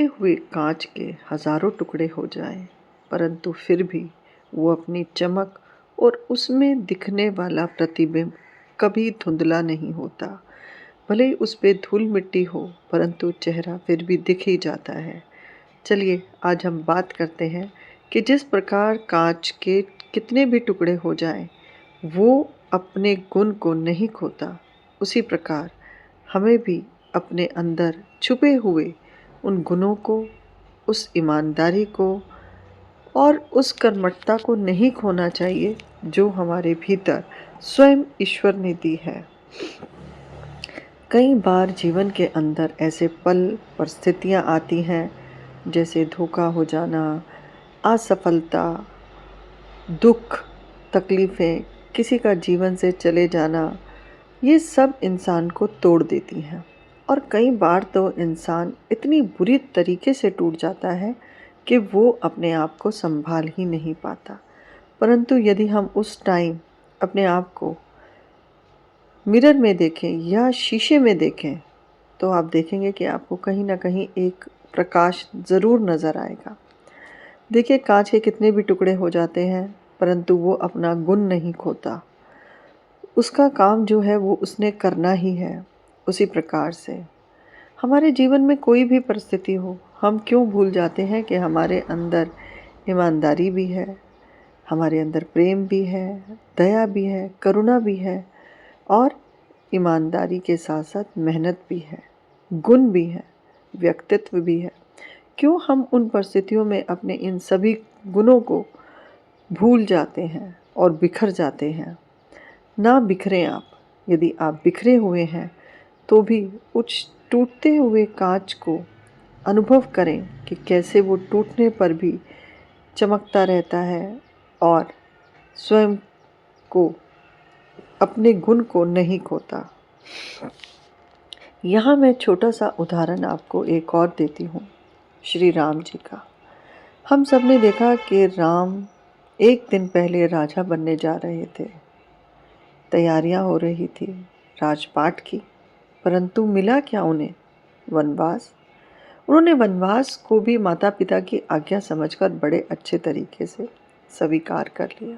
टूटे हुए कांच के हजारों टुकड़े हो जाएं, परंतु फिर भी वो अपनी चमक और उसमें दिखने वाला प्रतिबिंब कभी धुंधला नहीं होता। भले ही उस पे धूल मिट्टी हो, परंतु चेहरा फिर भी दिख ही जाता है। चलिए आज हम बात करते हैं कि जिस प्रकार कांच के कितने भी टुकड़े हो जाएं, वो अपने गुण को नहीं खोता, उसी प्रकार हमें भी अपने अंदर छुपे हुए उन गुणों को, उस ईमानदारी को और उस कर्मठता को नहीं खोना चाहिए जो हमारे भीतर स्वयं ईश्वर ने दी है। कई बार जीवन के अंदर ऐसे पल परिस्थितियाँ आती हैं, जैसे धोखा हो जाना, असफलता, दुख, तकलीफ़ें, किसी का जीवन से चले जाना, ये सब इंसान को तोड़ देती हैं। और कई बार तो इंसान इतनी बुरी तरीके से टूट जाता है कि वो अपने आप को संभाल ही नहीं पाता। परंतु यदि हम उस टाइम अपने आप को मिरर में देखें या शीशे में देखें, तो आप देखेंगे कि आपको कहीं ना कहीं एक प्रकाश ज़रूर नज़र आएगा। देखिए, कांच के कितने भी टुकड़े हो जाते हैं, परंतु वो अपना गुण नहीं खोता। उसका काम जो है वो उसने करना ही है। उसी प्रकार से हमारे जीवन में कोई भी परिस्थिति हो, हम क्यों भूल जाते हैं कि हमारे अंदर ईमानदारी भी है, हमारे अंदर प्रेम भी है, दया भी है, करुणा भी है और ईमानदारी के साथ साथ मेहनत भी है, गुण भी है, व्यक्तित्व भी है। क्यों हम उन परिस्थितियों में अपने इन सभी गुणों को भूल जाते हैं और बिखर जाते हैं? ना बिखरें आप। यदि आप बिखरे हुए हैं तो भी उस टूटते हुए कांच को अनुभव करें कि कैसे वो टूटने पर भी चमकता रहता है और स्वयं को, अपने गुण को नहीं खोता। यहाँ मैं छोटा सा उदाहरण आपको एक और देती हूँ, श्री राम जी का। हम सब ने देखा कि राम एक दिन पहले राजा बनने जा रहे थे। तैयारियां हो रही थी राजपाट की, परंतु मिला क्या उन्हें? वनवास। उन्होंने वनवास को भी माता पिता की आज्ञा समझकर बड़े अच्छे तरीके से स्वीकार कर लिया।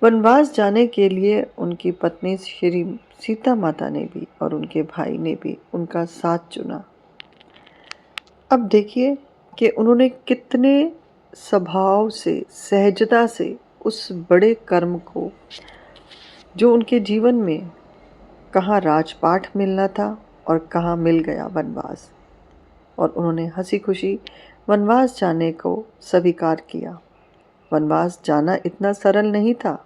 वनवास जाने के लिए उनकी पत्नी श्री सीता माता ने भी और उनके भाई ने भी उनका साथ चुना। अब देखिए कि उन्होंने कितने स्वभाव से, सहजता से उस बड़े कर्म को, जो उनके जीवन में कहाँ राजपाट मिलना था और कहाँ मिल गया वनवास, और उन्होंने हंसी खुशी वनवास जाने को स्वीकार किया। वनवास जाना इतना सरल नहीं था।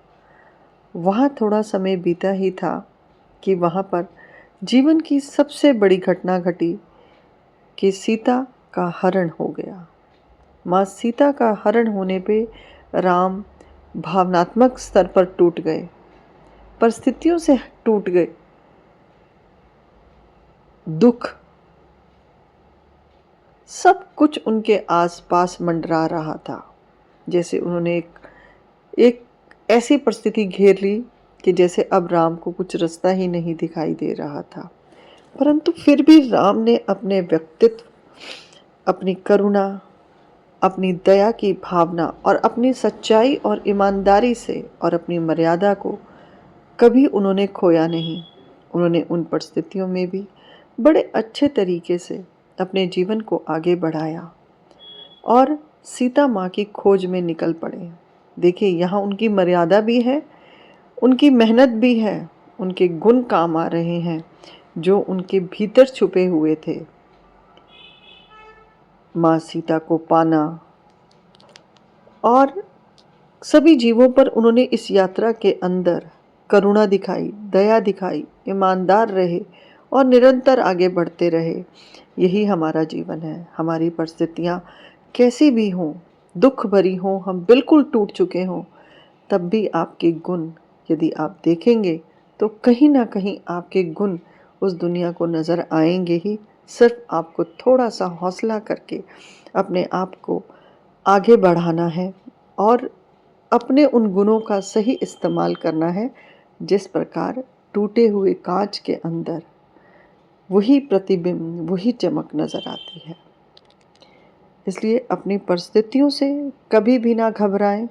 वहाँ थोड़ा समय बीता ही था कि वहाँ पर जीवन की सबसे बड़ी घटना घटी कि सीता का हरण हो गया। माँ सीता का हरण होने पे राम भावनात्मक स्तर पर टूट गए, परिस्थितियों से टूट गए। दुख, सब कुछ उनके आसपास मंडरा रहा था। जैसे उन्होंने एक ऐसी परिस्थिति घेर ली कि जैसे अब राम को कुछ रास्ता ही नहीं दिखाई दे रहा था। परंतु फिर भी राम ने अपने व्यक्तित्व, अपनी करुणा, अपनी दया की भावना और अपनी सच्चाई और ईमानदारी से और अपनी मर्यादा को कभी उन्होंने खोया नहीं। उन्होंने उन परिस्थितियों में भी बड़े अच्छे तरीके से अपने जीवन को आगे बढ़ाया और सीता माँ की खोज में निकल पड़े। देखिए, यहाँ उनकी मर्यादा भी है, उनकी मेहनत भी है, उनके गुण काम आ रहे हैं जो उनके भीतर छुपे हुए थे। माँ सीता को पाना और सभी जीवों पर उन्होंने इस यात्रा के अंदर करुणा दिखाई, दया दिखाई, ईमानदार रहे और निरंतर आगे बढ़ते रहे। यही हमारा जीवन है। हमारी परिस्थितियाँ कैसी भी हों, दुख भरी हों, हम बिल्कुल टूट चुके हों, तब भी आपके गुण यदि आप देखेंगे तो कहीं ना कहीं आपके गुण उस दुनिया को नज़र आएंगे ही। सिर्फ आपको थोड़ा सा हौसला करके अपने आप को आगे बढ़ाना है और अपने उन गुणों का सही इस्तेमाल करना है। जिस प्रकार टूटे हुए कांच के अंदर वही प्रतिबिंब, वही चमक नज़र आती है। इसलिए अपनी परिस्थितियों से कभी भी ना घबराएं,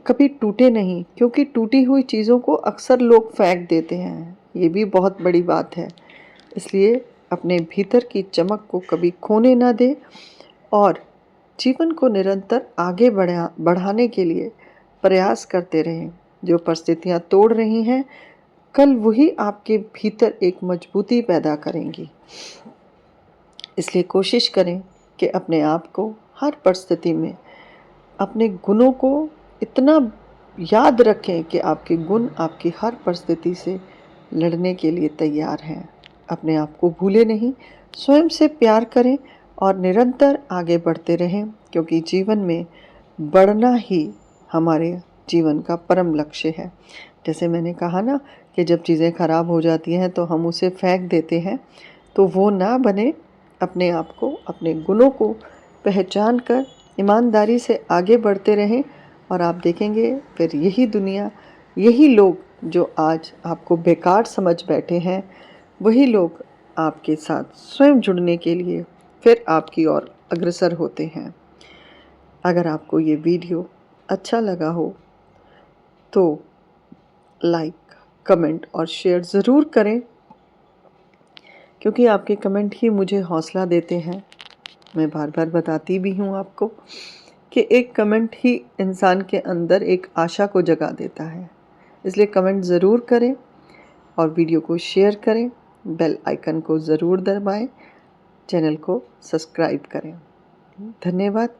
कभी टूटे नहीं, क्योंकि टूटी हुई चीज़ों को अक्सर लोग फेंक देते हैं, ये भी बहुत बड़ी बात है। इसलिए अपने भीतर की चमक को कभी खोने ना दें और जीवन को निरंतर आगे बढ़ाने के लिए प्रयास करते रहें। जो परिस्थितियाँ तोड़ रही हैं, कल वही आपके भीतर एक मजबूती पैदा करेंगी। इसलिए कोशिश करें कि अपने आप को हर परिस्थिति में अपने गुणों को इतना याद रखें कि आपके गुण आपकी हर परिस्थिति से लड़ने के लिए तैयार हैं। अपने आप को भूलें नहीं, स्वयं से प्यार करें और निरंतर आगे बढ़ते रहें, क्योंकि जीवन में बढ़ना ही हमारे जीवन का परम लक्ष्य है। जैसे मैंने कहा ना कि जब चीज़ें ख़राब हो जाती हैं तो हम उसे फेंक देते हैं, तो वो ना बने। अपने आप को, अपने गुणों को पहचान कर ईमानदारी से आगे बढ़ते रहें और आप देखेंगे फिर यही दुनिया, यही लोग जो आज आपको बेकार समझ बैठे हैं, वही लोग आपके साथ स्वयं जुड़ने के लिए फिर आपकी ओर अग्रसर होते हैं। अगर आपको ये वीडियो अच्छा लगा हो तो लाइक, कमेंट और शेयर ज़रूर करें, क्योंकि आपके कमेंट ही मुझे हौसला देते हैं। मैं बार बार बताती भी हूँ आपको कि एक कमेंट ही इंसान के अंदर एक आशा को जगा देता है। इसलिए कमेंट ज़रूर करें और वीडियो को शेयर करें, बेल आइकन को ज़रूर दबाएं, चैनल को सब्सक्राइब करें। धन्यवाद।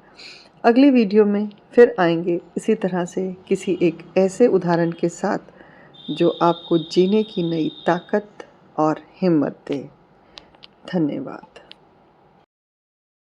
अगली वीडियो में फिर आएंगे इसी तरह से किसी एक ऐसे उदाहरण के साथ जो आपको जीने की नई ताकत और हिम्मत दे। धन्यवाद।